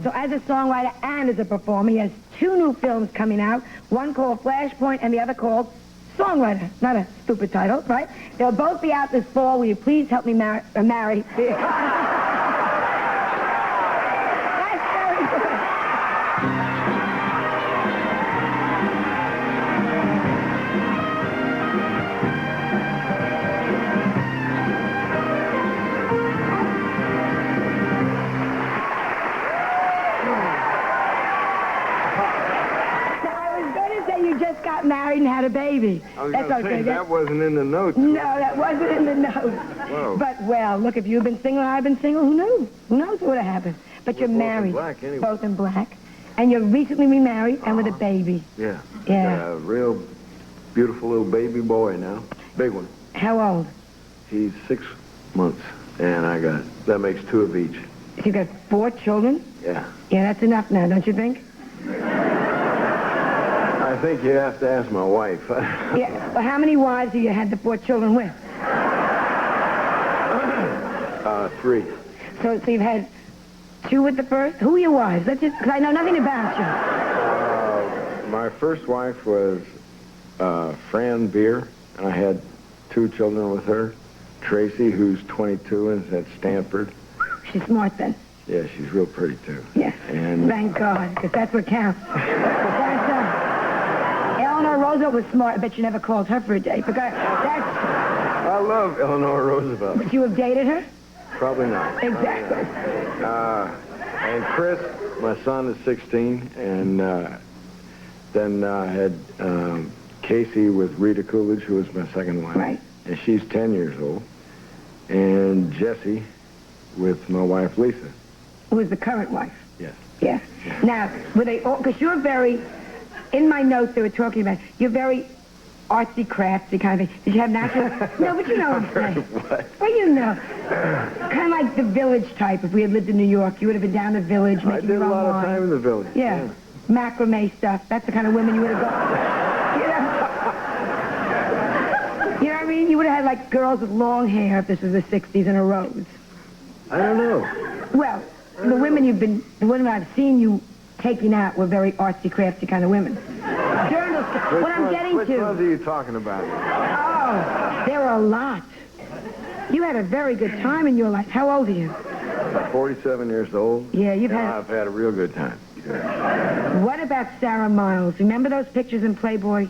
So as a songwriter and as a performer, he has 2 new films coming out, one called Flashpoint and the other called Songwriter. Not a stupid title, right? They'll both be out this fall. Will you please help me marry? That's very good. Got married and had a baby. That's okay. That wasn't in the notes. No, that wasn't in the notes. Whoa. But, well, look, if you've been single and I've been single, who knew? Who knows what would have happened? But you're married. Both in black, anyway. Both in black. And you're recently remarried and with a baby. Yeah. Yeah. A real beautiful little baby boy now. Big one. How old? He's 6 months, and that makes 2 of each. So you've got 4 children? Yeah. Yeah, that's enough now, don't you think? I think you have to ask my wife. Yeah. Well, how many wives have you had the 4 children with? 3. So you've had 2 with the first? Who are your wives? Let's just, because I know nothing about you. My first wife was Fran Beer, and I had 2 children with her. Tracy, who's 22 and is at Stanford. She's smart then. Yeah, she's real pretty too. Yeah. And thank God, because that's what counts. Eleanor Roosevelt was smart. I bet you never called her for a date. Because I love Eleanor Roosevelt. Would you have dated her? Probably not. Exactly. And Chris, my son, is 16, and then I had Casey with Rita Coolidge, who was my second wife. Right. And she's 10 years old. And Jessie with my wife, Lisa. Who was the current wife? Yes. Yeah. Now, were they all, because you're very, in my notes they were talking about, you're very artsy, crafty kind of thing. Did you have natural? No, but you know what I'm saying. What? Well, you know. Kind of like the Village type. If we had lived in New York, you would have been down the Village making I did your a own lot of wine. time in the Village. Yeah. Macrame stuff. That's the kind of women you would have gone. You know what I mean? You would have had like girls with long hair if this was the 60s in a rose. I don't know. Well, the women I've seen you taking out were very artsy, crafty kind of women. Journalists, what I'm getting Which to... ones are you talking about? Oh, there were a lot. You had a very good time in your life. How old are you? 47 years old. Yeah, I've had a real good time. What about Sarah Miles? Remember those pictures in Playboy?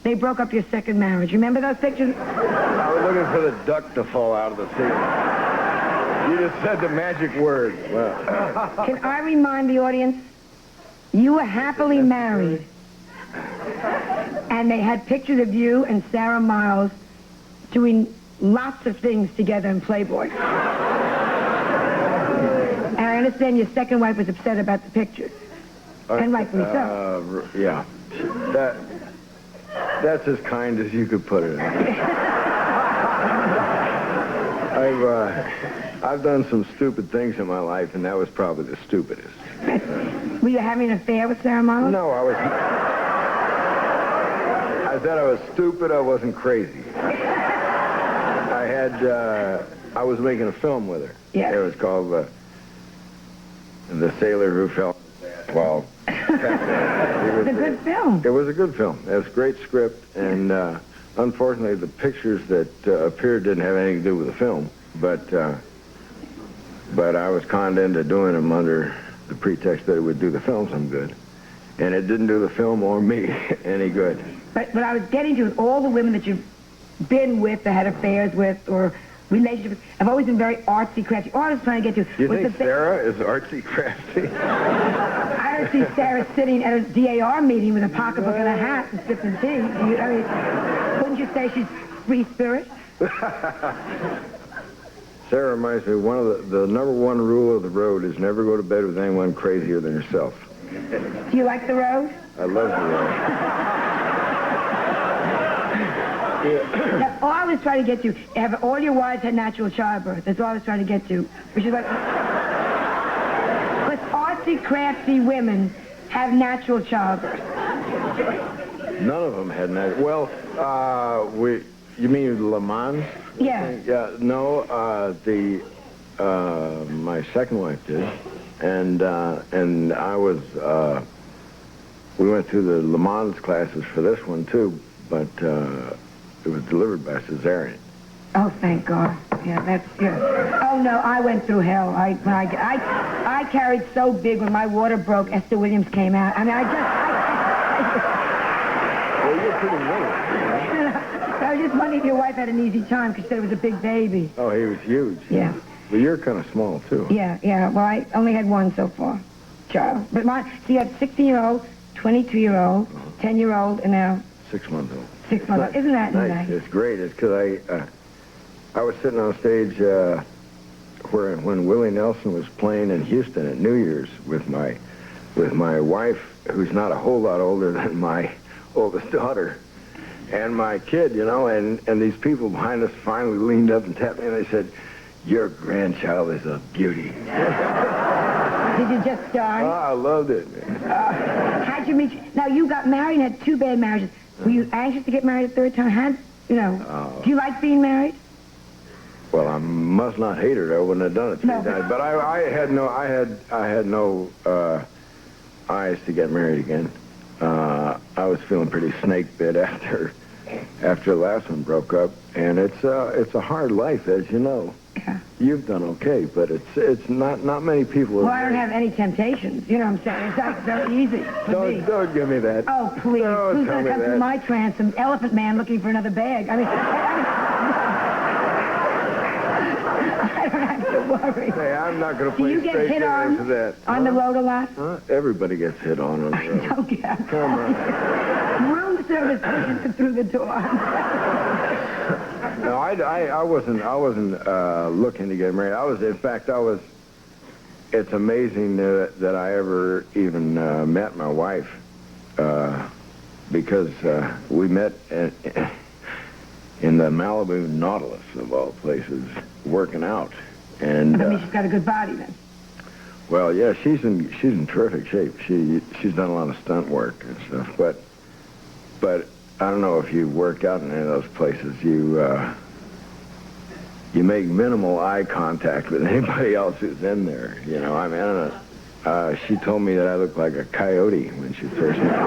They broke up your second marriage. Remember those pictures? I was looking for the duck to fall out of the ceiling. You just said the magic word. Well. Can I remind the audience? You were happily married. And they had pictures of you and Sarah Miles doing lots of things together in Playboy. And I understand your second wife was upset about the pictures. And rightfully so. Yeah. That's as kind as you could put it. I've done some stupid things in my life, and that was probably the stupidest. Were you having an affair with Sarah Miles? No, I said I was stupid. I wasn't crazy. I was making a film with her. Yeah. It was called The Sailor Who Fell. Well, it was a good film. It was a good film. It was a great script, and unfortunately, the pictures that appeared didn't have anything to do with the film. But I was conned into doing them under the pretext that it would do the film some good, and it didn't do the film or me any good. But I was getting to all the women that you've been with, or had affairs with, or relationships, have always been very artsy, crafty. All I was trying to get to... You think Sarah is artsy, crafty? I don't see Sarah sitting at a DAR meeting with a pocketbook and a hat and sipping tea. Wouldn't you say she's free spirit? Sarah reminds me, one of the number one rule of the road is never go to bed with anyone crazier than yourself. Do you like the road? I love the road. Now, all I was trying to get to, have all your wives had natural childbirth. That's all I was trying to get to. Which is what... But artsy, crafty women have natural childbirth. None of them had natural... Well, you mean Le Mans? Yeah. Yeah, no, my second wife did. and I was. We went through the Le Mans classes for this one too, but it was delivered by cesarean. Oh, thank God. Yeah, that's yeah. Oh no, I went through hell. I carried so big when my water broke. Esther Williams came out. I mean, Well, you're pretty little. I was just wondering if your wife had an easy time because she said it was a big baby. Oh, he was huge. Yeah. Well, you're kind of small too. Yeah. Well, I only had one so far, child. But mine, so you have 16-year-old, 22-year-old, 10-year-old, and now 6 months old. 6 months old. Isn't that nice? It's great. It's because I was sitting on stage when Willie Nelson was playing in Houston at New Year's with my wife, who's not a whole lot older than my oldest daughter, and my kid, and these people behind us finally leaned up and tapped me, and they said, "Your grandchild is a beauty." Did you just start? Oh, I loved it, man. How'd you meet? Now, you got married and had 2 bad marriages. Were you anxious to get married a 3rd time? Do you like being married? Well, I must not hate her. I wouldn't have done it 3 times. But I had no eyes to get married again. I was feeling pretty snake bit after the last one broke up, and it's a hard life, as you know. Yeah. You've done okay, but it's not many people. Well, I don't have any temptations. You know what I'm saying? It's like very easy for me. Don't give me that. Oh, please. Who's going to come through my transom? Elephant man looking for another bag. I don't have to worry. Hey, I'm not going to play Do you get straight hit on for that. On the road a lot? Huh? Everybody gets hit on the road. Don't get. Come on. Room service pushes you through the door. No, I wasn't looking to get married. In fact, it's amazing that I ever even met my wife, because we met in the Malibu Nautilus, of all places, working out. And I mean, she's got a good body then. Well, yeah, she's in terrific shape. She's done a lot of stunt work and stuff, but I don't know if you work out in any of those places. You make minimal eye contact with anybody else who's in there. I mean, I don't know. She told me that I looked like a coyote when she first met me.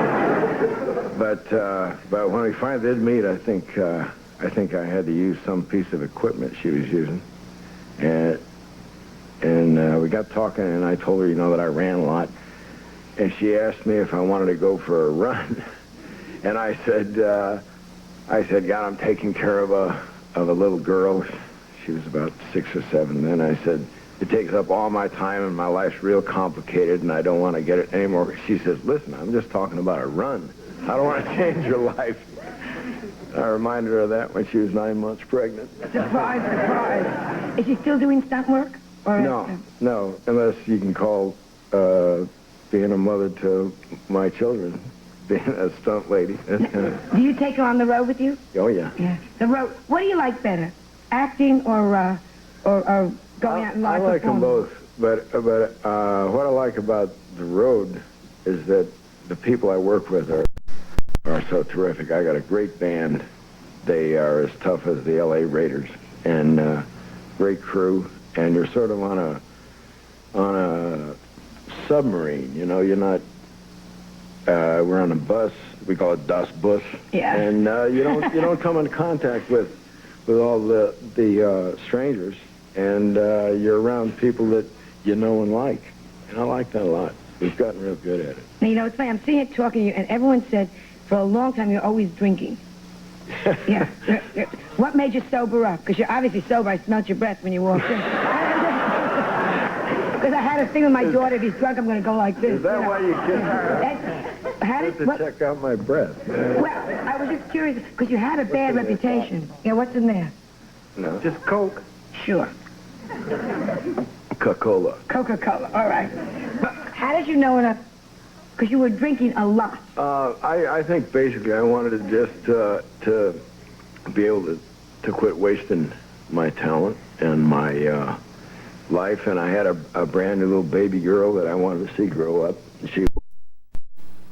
But when we finally did meet, I think I had to use some piece of equipment she was using, and we got talking, and I told her, that I ran a lot, and she asked me if I wanted to go for a run. And I said, God, I'm taking care of a little girl. She was about 6 or 7 then. I said, it takes up all my time and my life's real complicated and I don't want to get it anymore. She says, listen, I'm just talking about a run. I don't want to change your life. I reminded her of that when she was 9 months pregnant. Surprise. Is she still doing stunt work? Or No, unless you can call being a mother to my children being a stunt lady. Do you take her on the road with you? Oh, yeah. Yeah. The road. What do you like better, acting or going out and live? I like them both, but what I like about the road is that the people I work with are so terrific. I got a great band. They are as tough as the L.A. Raiders, and great crew. And you're sort of on a submarine. You're not. We're on a bus. We call it Das Bus. Yeah. And you don't come in contact with all the strangers, and you're around people that you know and like. And I like that a lot. We've gotten real good at it. Now, it's funny. I'm sitting here talking to you, and everyone said for a long time you're always drinking. Yeah. What made you sober up? Because you're obviously sober. I smelled your breath when you walked in. Because I had a thing with my daughter. If he's drunk, I'm going to go like this. Is that why you kissed her? To check out my breath. Well, I was just curious, because you had a bad reputation. Yeah, what's in there? No. Just Coke. Sure. Coca-Cola. Coca-Cola, all right. But how did you know enough? Because you were drinking a lot. I think basically I wanted to just to be able to quit wasting my talent and my life, and I had a brand new little baby girl that I wanted to see grow up.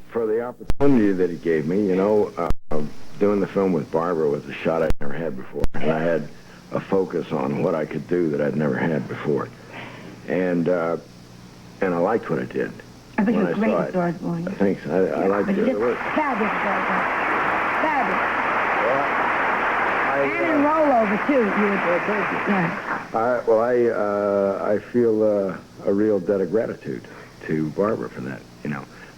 For the opportunity that it gave me, doing the film with Barbara was a shot I'd never had before, and I had a focus on what I could do that I'd never had before. And and I liked what I did. I think when you're great saw at Stars Born. Thanks. I liked But the you just work. fabulous, Stars Born. Fabulous. Well, And in rollover, too. You would, well, thank you. yeah. I feel a real debt of gratitude to Barbara for that,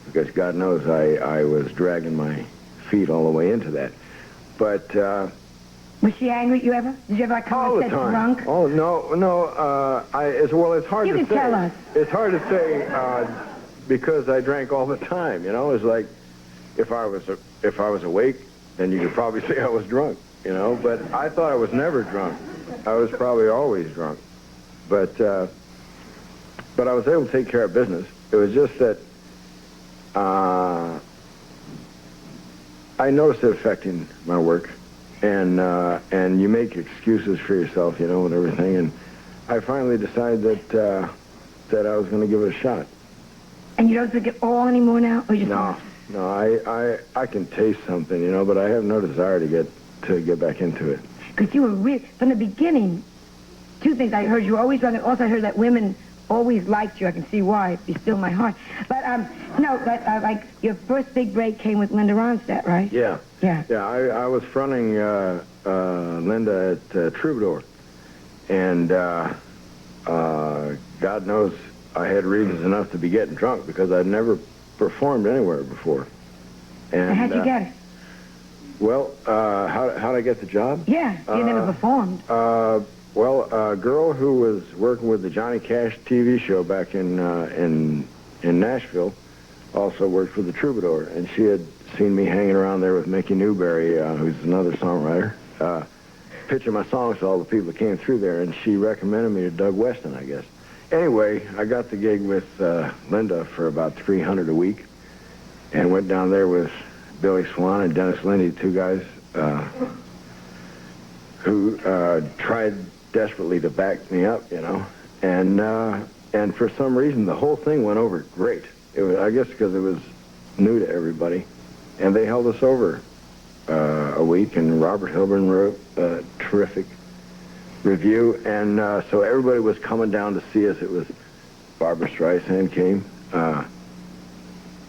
because God knows I was dragging my feet all the way into that. But Was she angry at you ever? Did you ever come all and the say time. drunk? Oh no. It's hard You to can say. tell us. It's hard to say because I drank all the time. It's like if I was awake, then you could probably say I was drunk. But I thought I was never drunk. I was probably always drunk. But I was able to take care of business. It was just that I noticed it affecting my work, and you make excuses for yourself, and everything. And I finally decided that I was going to give it a shot. And you don't drink it all anymore now? Or you just No, I can taste something, but I have no desire to get back into it. Because you were from the beginning, two things. I heard you were always drunk, and also I heard that women always liked you. I can see why. You're still my heart. But, like, your first big break came with Linda Ronstadt, right? Yeah. Yeah. Yeah, I was fronting Linda at Troubadour. And God knows I had reasons enough to be getting drunk because I'd never performed anywhere before. And how'd you get it? Well, how'd I get the job? Yeah, you never performed. Well, a girl who was working with the Johnny Cash TV show back in Nashville also worked for the Troubadour, and she had seen me hanging around there with Mickey Newberry, who's another songwriter, pitching my songs to all the people that came through there, and she recommended me to Doug Weston, I guess. Anyway, I got the gig with Linda for about $300 a week, and went down there with Billy Swan and Dennis Lindy, two guys who tried desperately to back me up, and for some reason the whole thing went over great. It was, I guess, because it was new to everybody, and they held us over a week. And Robert Hilburn wrote a terrific review, and so everybody was coming down to see us. It was Barbra Streisand came,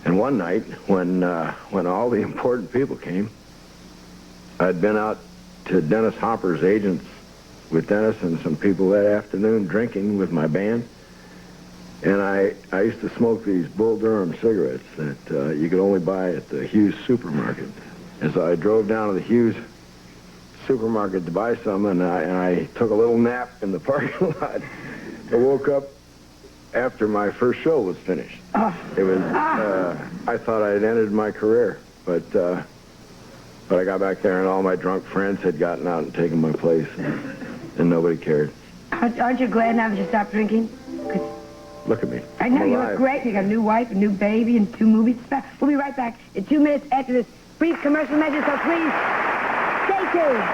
and one night when all the important people came, I'd been out to Dennis Hopper's agents with Dennis and some people that afternoon drinking with my band. And I used to smoke these Bull Durham cigarettes that you could only buy at the Hughes supermarket. And so I drove down to the Hughes supermarket to buy some, and I took a little nap in the parking lot. I woke up after my first show was finished. It was, I thought I had ended my career, but I got back there and all my drunk friends had gotten out and taken my place, and nobody cared. Aren't you glad now that you stopped drinking? Look at me. I know, I'm you alive. look great. You got a new wife, a new baby, and 2 movies. We'll be right back in 2 minutes after this brief commercial message, so please stay tuned.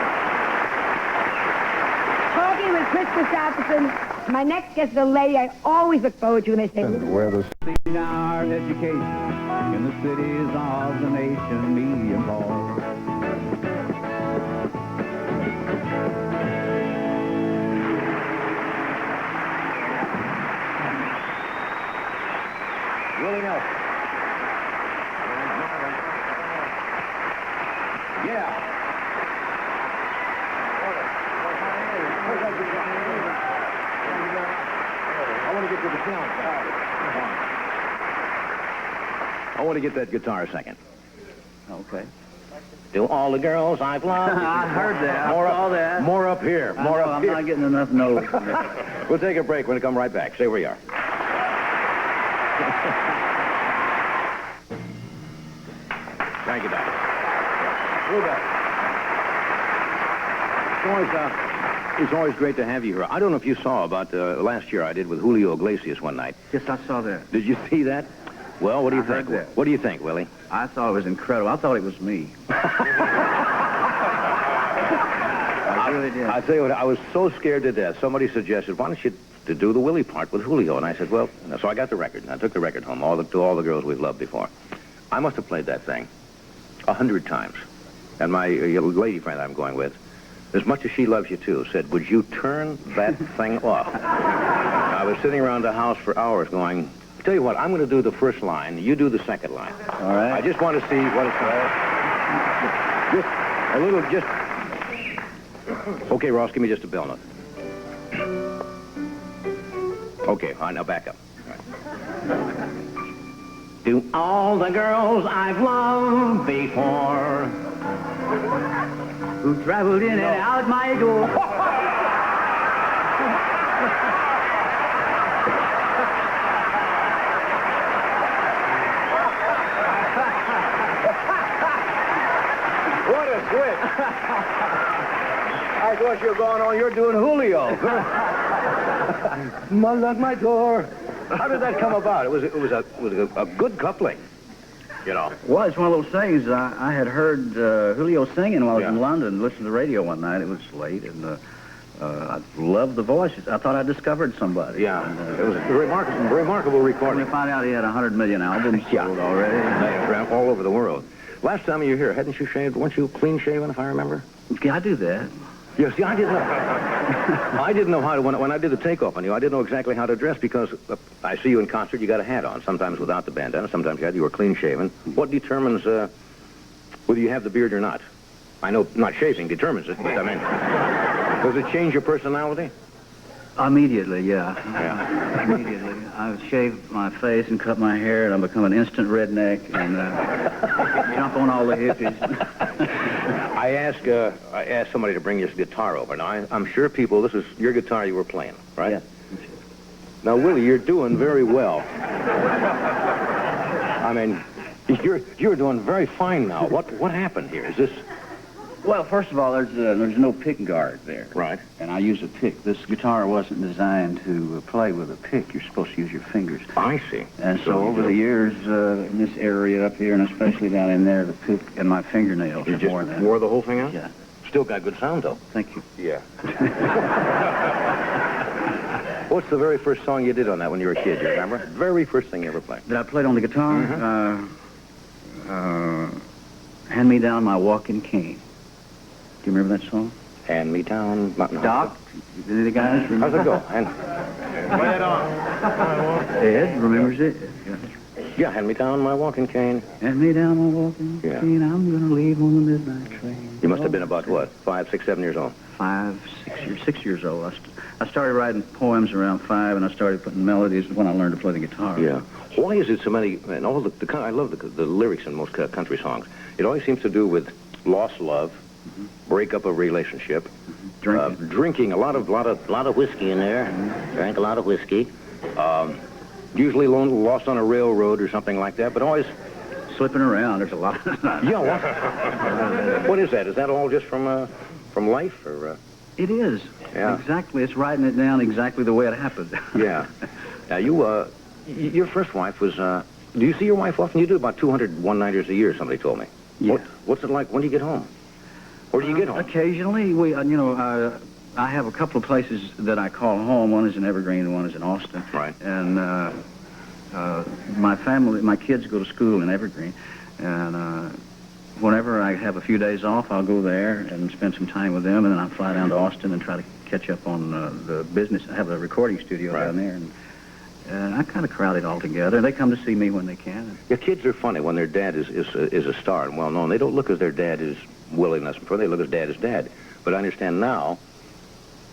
Talking with Kris Kristofferson. My next guest is a lady I always look forward to when they say, Our education in the cities of the nation, medium ball. Willie Nelson. Yeah. I want to get to the sound. I want to get that guitar a second. Okay. To all the girls I've loved. I heard that. More I saw up, that. More up here. More up I'm here. not getting enough notes. We'll take a break. We'll come right back. Stay where you are. Thank you, Doc. We're back. It's always great to have you here. I don't know if you saw about last year I did with Julio Iglesias one night. Yes, I saw that. Did you see that? Well, what do you I heard think? that. What do you think, Willie? I thought it was incredible. I thought it was me. I really did. I tell you what, I was so scared to death. Somebody suggested, why don't you to do the Willie part with Julio? And I said, well, so I got the record, and I took the record home, to all the girls we've loved before. I must have played that thing 100 times. And my lady friend I'm going with, as much as she loves you too, said, would you turn that thing off? I was sitting around the house for hours going, Tell you what, I'm going to do the first line. You do the second line. All right. I just want to see what it's like. Just a little, just... Okay, Ross, give me just a bell note. Okay, all right, now back up. All right. To all the girls I've loved before, Who traveled in and out my door. what a switch! I thought you were going on. You're doing Julio. Unlock my door. How did that come about? It was a good coupling, you know. Well, it's one of those things. I had heard Julio singing while I was in London. Listened to the radio one night. It was late, and I loved the voices. I thought I discovered somebody. Yeah, and, it was a remarkable recording. We found out he had 100 million albums sold already. All over the world. Last time you were here, hadn't you shaved? Weren't you clean shaven, if I remember? Yeah, I do that. Yeah, see, I didn't know. I didn't know how to, when I did the takeoff on you, I didn't know exactly how to dress because I see you in concert, you got a hat on, sometimes without the bandana, sometimes you were clean shaven. What determines whether you have the beard or not? I know not shaving determines it, but I mean, does it change your personality? Immediately, yeah. Immediately. I shave my face and cut my hair, and I become an instant redneck and jump on all the hippies. I asked somebody to bring this guitar over. Now, I'm sure people, this is your guitar you were playing, right? Yeah. Now, Willie, you're doing very well. I mean, you're doing very fine now. What happened here? Is this... Well, first of all, there's no pick guard there. Right. And I use a pick. This guitar wasn't designed to play with a pick. You're supposed to use your fingers. I see. And so over the years, in this area up here, and especially down in there, the pick and my fingernails You are just more than wore the whole thing out? Yeah. Still got good sound, though. Thank you. Yeah. What's the very first song you did on that when you were a kid, you remember? Very first thing you ever played. That I played on the guitar? Mm-hmm. Hand Me Down My Walking Cane. Do you remember that song? Hand Me Down... Doc? Any of the guys remember? How's it go? Play it on. Ed remembers it? Yeah, Hand Me Down My Walking Cane. Hand me down my walking cane, I'm gonna leave on the midnight train. You must have been about, what, 5, 6, 7 years old? 6 years old. I started writing poems around 5, and I started putting melodies when I learned to play the guitar. Yeah. Why is it so many, and all I love the lyrics in most country songs. It always seems to do with lost love, breakup of relationship, drinking a lot of whiskey in there. Drank a lot of whiskey. Usually lost on a railroad or something like that, but always Slipping around, there's a lot of Yeah, what is that? Is that all just from life, or? It is. Yeah. Exactly. It's writing it down exactly the way it happened. Yeah. Now, your first wife was, do you see your wife often? You do about 200 one-nighters a year, somebody told me. Yeah. What's it like when do you get home? Or do you get home? Occasionally, I have a couple of places that I call home. One is in Evergreen and one is in Austin. Right. And my kids go to school in Evergreen. And whenever I have a few days off, I'll go there and spend some time with them. And then I fly down to Austin and try to catch up on the business. I have a recording studio down there. And I kind of crowd it all together. They come to see me when they can. Your kids are funny when their dad is a star and well-known. They don't look as their dad is Willie and us before. They look as dad is dad. But I understand now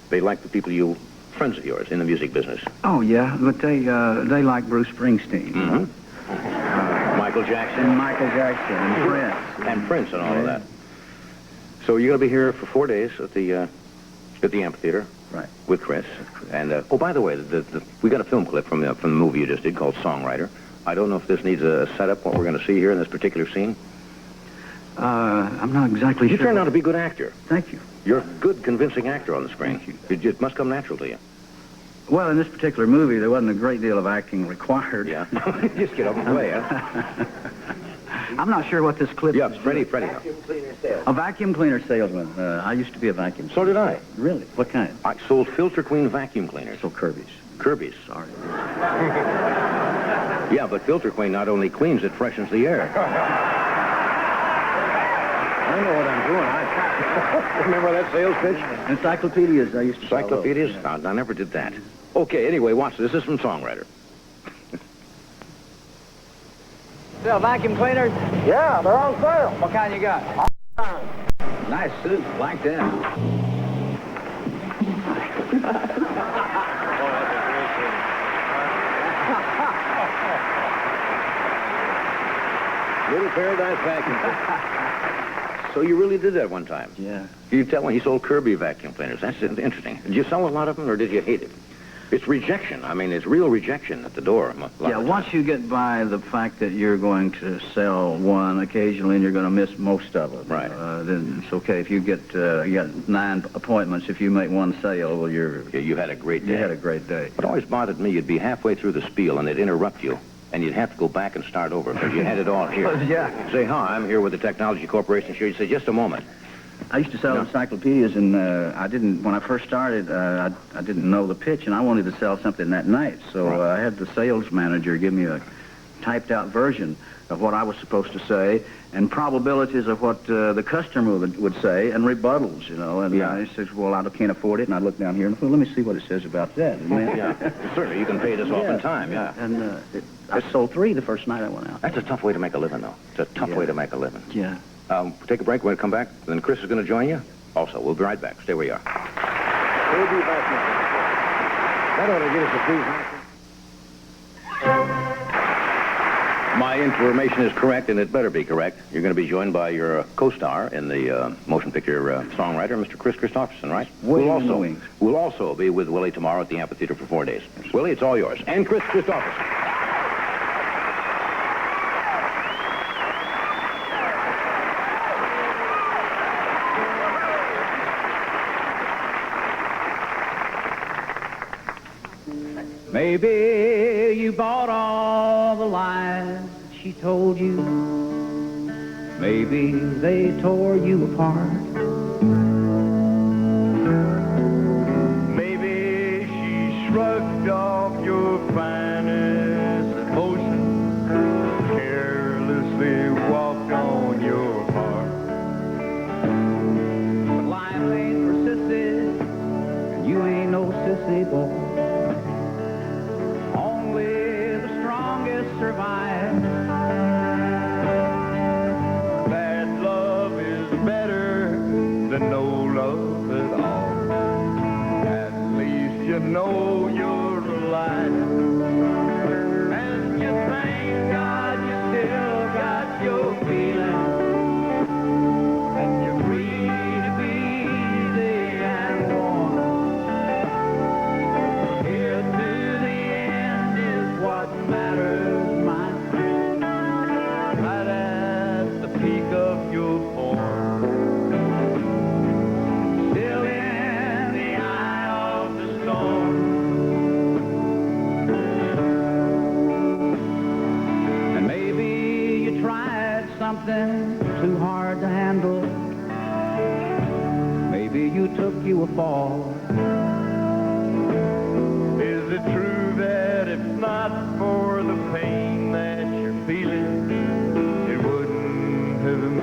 they like the people friends of yours in the music business. Oh, yeah, but they like Bruce Springsteen. Mm-hmm. Michael Jackson. And Michael Jackson and Prince. And Prince and all of that. So you're going to be here for 4 days at the amphitheater. Right. With Kris. And, oh, by the way, we got a film clip from the movie you just did called Songwriter. I don't know if this needs a setup, what we're going to see here in this particular scene. I'm not exactly sure. You turned out to be a good actor. Thank you. You're a good, convincing actor on the screen. Thank you. It must come natural to you. Well, in this particular movie, there wasn't a great deal of acting required. Yeah. Just get up and play, huh? I'm not sure what this clip Yeah, is. Freddie. A vacuum cleaner salesman. I used to be a vacuum So did I. Really? What kind? I sold Filter Queen vacuum cleaners. So Kirby's. Kirby's. Sorry. Yeah, but Filter Queen not only cleans, it freshens the air. I know what I'm doing. Remember that sales pitch? Encyclopedias, I used to sell those. Encyclopedias? Yeah. I never did that. Okay, anyway, watch this. This is from Songwriter. Sell vacuum cleaners? Yeah, they're on sale. What kind you got? Nice suit, blanked out. Little Paradise Vacuum. So you really did that one time? Yeah. You tell me he sold Kirby vacuum cleaners. That's interesting. Did you sell a lot of them, or did you hate it? It's rejection. I mean, it's real rejection at the door. Yeah, once you get by the fact that you're going to sell one occasionally and you're going to miss most of it, right? Then it's okay. If you get you got 9 appointments, if you make one sale, well, you had a great day. You had a great day. What always bothered me, you'd be halfway through the spiel and they'd interrupt you, and you'd have to go back and start over because you had it all here. Yeah. Say, hi, I'm here with the Technology Corporation. Sure, you say, just a moment. I used to sell encyclopedias, and I didn't. When I first started, I didn't know the pitch, and I wanted to sell something that night. So I had the sales manager give me a typed-out version of what I was supposed to say, and probabilities of what the customer would say, and rebuttals, you know. And I said, well, I can't afford it, and I looked down here, and well, let me see what it says about that. And Certainly, you can pay this off in time. Yeah. And I sold 3 the first night I went out. That's a tough way to make a living, though. It's a tough way to make a living. Yeah. Take a break. When we come back, then Kris is going to join you. Also, we'll be right back. Stay where you are. We'll be back now. That ought to get us a please. My information is correct, and it better be correct. You're going to be joined by your co-star in the motion picture songwriter, Mr. Kris Kristofferson, right? We'll also be with Willie tomorrow at the amphitheater for 4 days. Willie, it's all yours. And Kris Kristofferson. Maybe you bought all the lies she told you. Maybe they tore you apart. Maybe she shrugged off your finest emotion, carelessly walked on your heart. But life ain't for sissies, and you ain't no sissy boy. Survive. Bad love is better than no love at all. At least you know you're alive. And you thank God you still got your feelings. And you're free to be easy and warm. Here to the end is what matters. Of your form, still in the eye of the storm, and maybe you tried something too hard to handle. Maybe you took you a fall. Is it true that if not for the pain that you're feeling,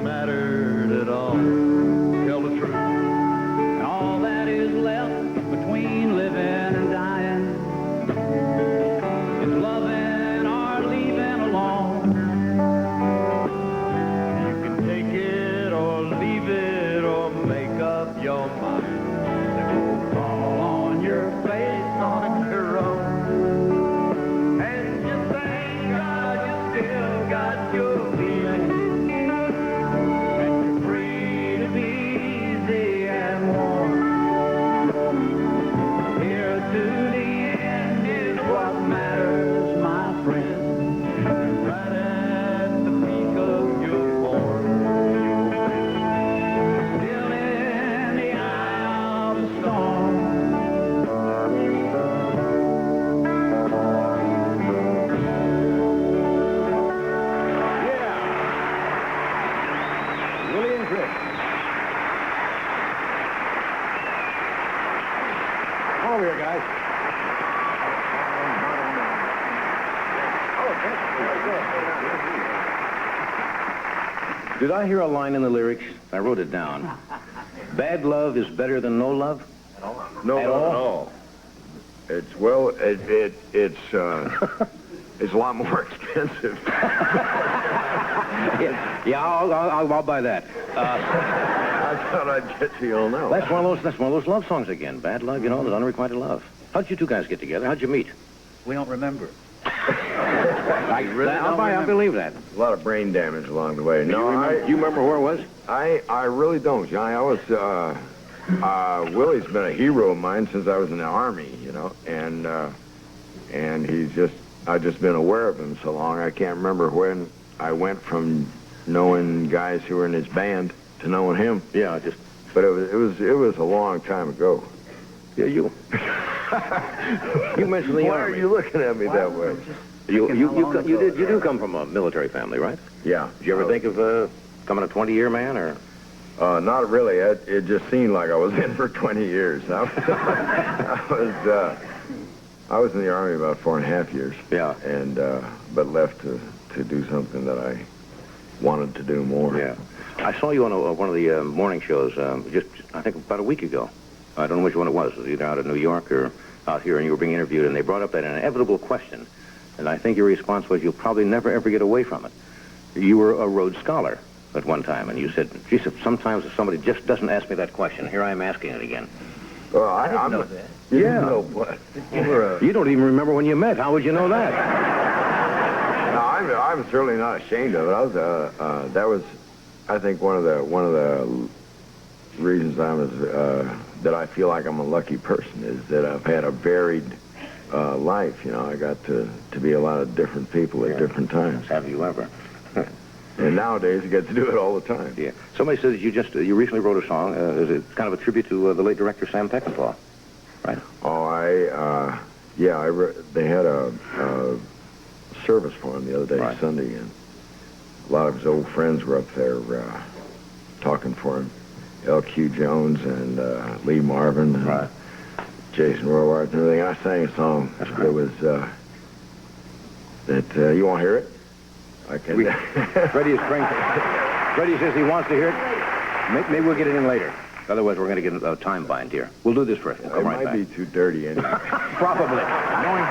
mattered at all? Tell the truth. And all that is left between living and dying is loving or leaving alone. You can take it or leave it or make up your mind. They will fall on your face on your own. And you thank God you still got your feelings. Over here, guys. Did I hear a line in the lyrics? I wrote it down. Bad love is better than no love? No, at not all? at all. It's, well, it's It's a lot more expensive. Yeah, I'll buy that. I thought I'd get to you'll know. That's one of those love songs again. Bad love, you know, there's unrequited love. How'd you two guys get together? How'd you meet? We don't remember. I believe that. A lot of brain damage along the way. Do you remember where it was? I really don't, Johnny. I was, Willie's been a hero of mine since I was in the Army, you know, and I've just been aware of him so long. I can't remember when I went from knowing guys who were in his band to knowing him. Yeah, But it was a long time ago. Yeah, you mentioned the Why Army. are you looking at me that way? You do come from a military family, right? Yeah. Did you ever think of becoming a 20-year man, or? Not really. It just seemed like I was in for 20 years. I was in the Army about 4.5 years. Yeah. And but left to do something that I wanted to do more. Yeah. I saw you on one of the morning shows just, I think, about a week ago. I don't know which one it was. It was either out of New York or out here, and you were being interviewed, and they brought up that inevitable question. And I think your response was, you'll probably never, ever get away from it. You were a Rhodes Scholar at one time, and you said, geez, sometimes if somebody just doesn't ask me that question, here I am asking it again. Well, I didn't know that. You Yeah. didn't know what? You don't even remember when you met. How would you know that? No, I'm certainly not ashamed of it. That was, I think, one of the reasons that I feel like I'm a lucky person is that I've had a varied life. You know, I got to be a lot of different people at different times. Have you ever? And nowadays, you get to do it all the time. Yeah. Somebody said that you recently wrote a song. Is it kind of a tribute to the late director Sam Peckinpah, right? Oh, they had a service for him the other day, Right. Sunday, and a lot of his old friends were up there talking for him. L.Q. Jones and Lee Marvin and Right. Jason Robards and everything. I sang a song. That's It great. was that you won't hear it? I can. Freddie says he wants to hear it. Maybe we'll get it in later. Otherwise, we're going to get a time bind here. We'll do this first. We'll It come right might back. be too dirty anyway. Probably. Knowing